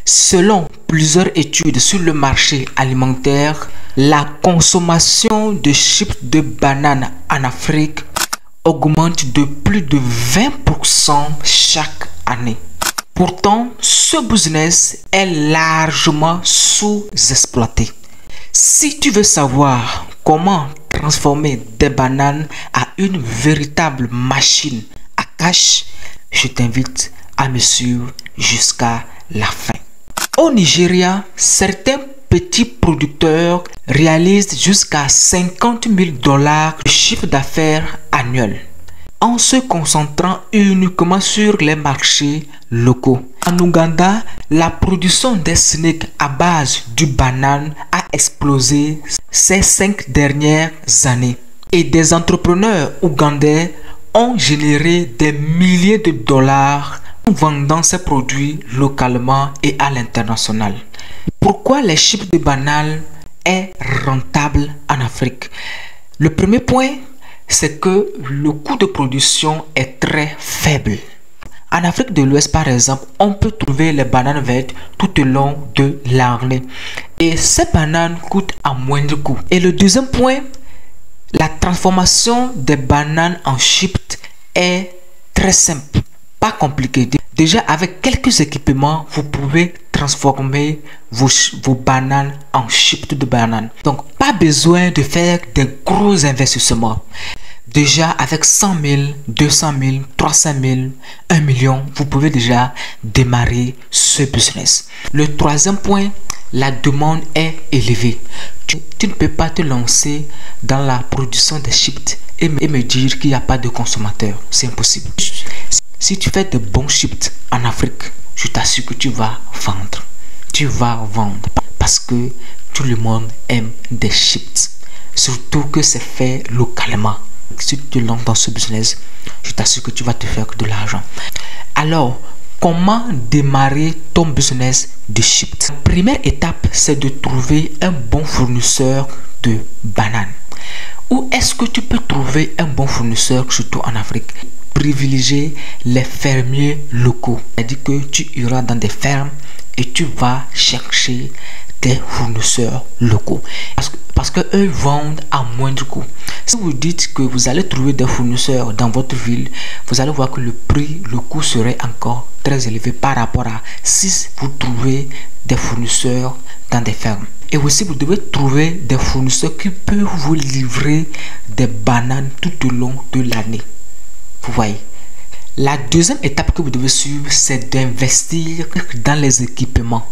Selon plusieurs études sur le marché alimentaire, la consommation de chips de banane en Afrique augmente de plus de 20% chaque année. Pourtant, ce business est largement sous-exploité. Si tu veux savoir comment transformer des bananes à une véritable machine à cash, je t'invite à me suivre jusqu'à la fin. Au Nigeria, certains petits producteurs réalisent jusqu'à 50 000 $ de chiffre d'affaires annuel en se concentrant uniquement sur les marchés locaux. En Ouganda, la production des snacks à base du banane a explosé ces 5 dernières années et des entrepreneurs ougandais ont généré des milliers de dollars en vendant ces produits localement et à l'international. Pourquoi les chips de banane est rentable en Afrique? Le premier point, c'est que le coût de production est très faible. En Afrique de l'Ouest, par exemple, on peut trouver les bananes vertes tout au long de l'année. Et ces bananes coûtent à moindre coût. Et le deuxième point, la transformation des bananes en chips est très simple, pas compliqué. Déjà, avec quelques équipements, vous pouvez transformer vos bananes en chips de banane. Donc, pas besoin de faire des gros investissements. Déjà, avec 100 000, 200 000, 300 000, 1 million, vous pouvez déjà démarrer ce business. Le troisième point, la demande est élevée. Tu ne peux pas te lancer dans la production des chips et me dire qu'il n'y a pas de consommateurs. C'est impossible. Si tu fais de bons chips en Afrique, je t'assure que tu vas vendre. Tu vas vendre parce que tout le monde aime des chips. Surtout que c'est fait localement. Si tu te lances dans ce business, je t'assure que tu vas te faire de l'argent. Alors, comment démarrer ton business de chips? La première étape, c'est de trouver un bon fournisseur de bananes. Où est-ce que tu peux trouver un bon fournisseur, surtout en Afrique? Privilégier les fermiers locaux. C'est-à-dire que tu iras dans des fermes et tu vas chercher des fournisseurs locaux. Parce que eux vendent à moindre coût. Si vous dites que vous allez trouver des fournisseurs dans votre ville, vous allez voir que le coût serait encore très élevé par rapport à si vous trouvez des fournisseurs dans des fermes. Et aussi, vous devez trouver des fournisseurs qui peuvent vous livrer des bananes tout au long de l'année. Vous voyez. La deuxième étape que vous devez suivre, c'est d'investir dans les équipements.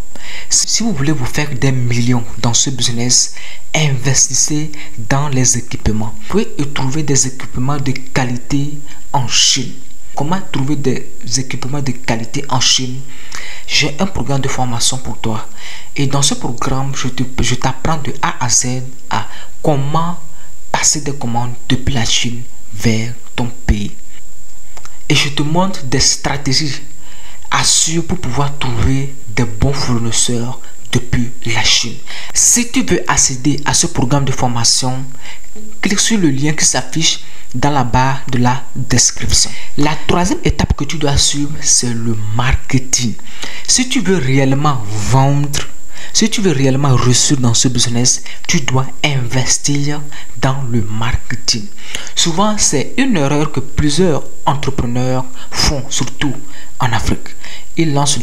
Si vous voulez vous faire des millions dans ce business, investissez dans les équipements. Vous pouvez trouver des équipements de qualité en Chine. Comment trouver des équipements de qualité en Chine? J'ai un programme de formation pour toi. Et dans ce programme, je t'apprends de A à Z à comment passer des commandes depuis la Chine vers ton pays. Et je te montre des stratégies à suivre pour pouvoir trouver des bons fournisseurs depuis la Chine. Si tu veux accéder à ce programme de formation, clique sur le lien qui s'affiche dans la barre de la description. La troisième étape que tu dois suivre, c'est le marketing. Si tu veux réellement vendre, si tu veux réellement réussir dans ce business, tu dois investir dans le marketing. Souvent, c'est une erreur que plusieurs entrepreneurs font, surtout en Afrique. Ils lancent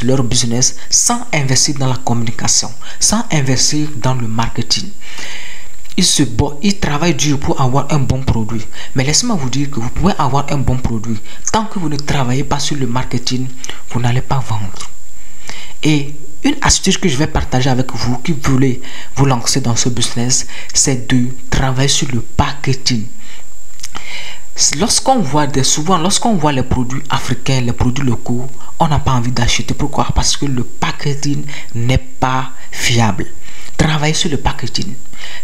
leur business sans investir dans la communication, sans investir dans le marketing. Ils travaillent dur pour avoir un bon produit. Mais laissez-moi vous dire que vous pouvez avoir un bon produit. Tant que vous ne travaillez pas sur le marketing, vous n'allez pas vendre. Et une astuce que je vais partager avec vous qui voulez vous lancer dans ce business, c'est de travailler sur le packaging. Lorsqu'on voit les produits africains, les produits locaux, on n'a pas envie d'acheter. Pourquoi? Parce que le packaging n'est pas fiable. Travaillez sur le packaging.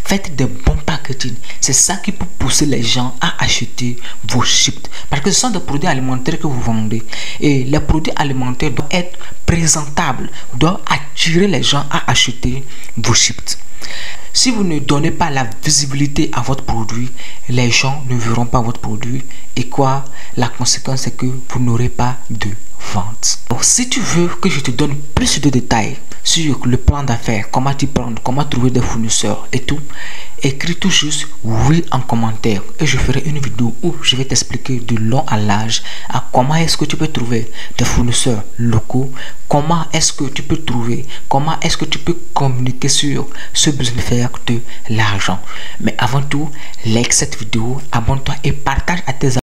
Faites des bons packaging. C'est ça qui peut pousser les gens à acheter vos chips. Parce que ce sont des produits alimentaires que vous vendez. Et les produits alimentaires doivent être présentables, doivent attirer les gens à acheter vos chips. Si vous ne donnez pas la visibilité à votre produit, les gens ne verront pas votre produit. Et quoi? La conséquence, c'est que vous n'aurez pas de vente. Donc, si tu veux que je te donne plus de détails sur le plan d'affaires, comment t'y prendre, comment trouver des fournisseurs et tout, écris tout juste oui en commentaire et je ferai une vidéo où je vais t'expliquer de long à large à comment est-ce que tu peux trouver des fournisseurs locaux, comment est-ce que tu peux trouver, comment est-ce que tu peux communiquer sur ce besoin de faire de l'argent. Mais avant tout, like cette vidéo, abonne-toi et partage à tes amis.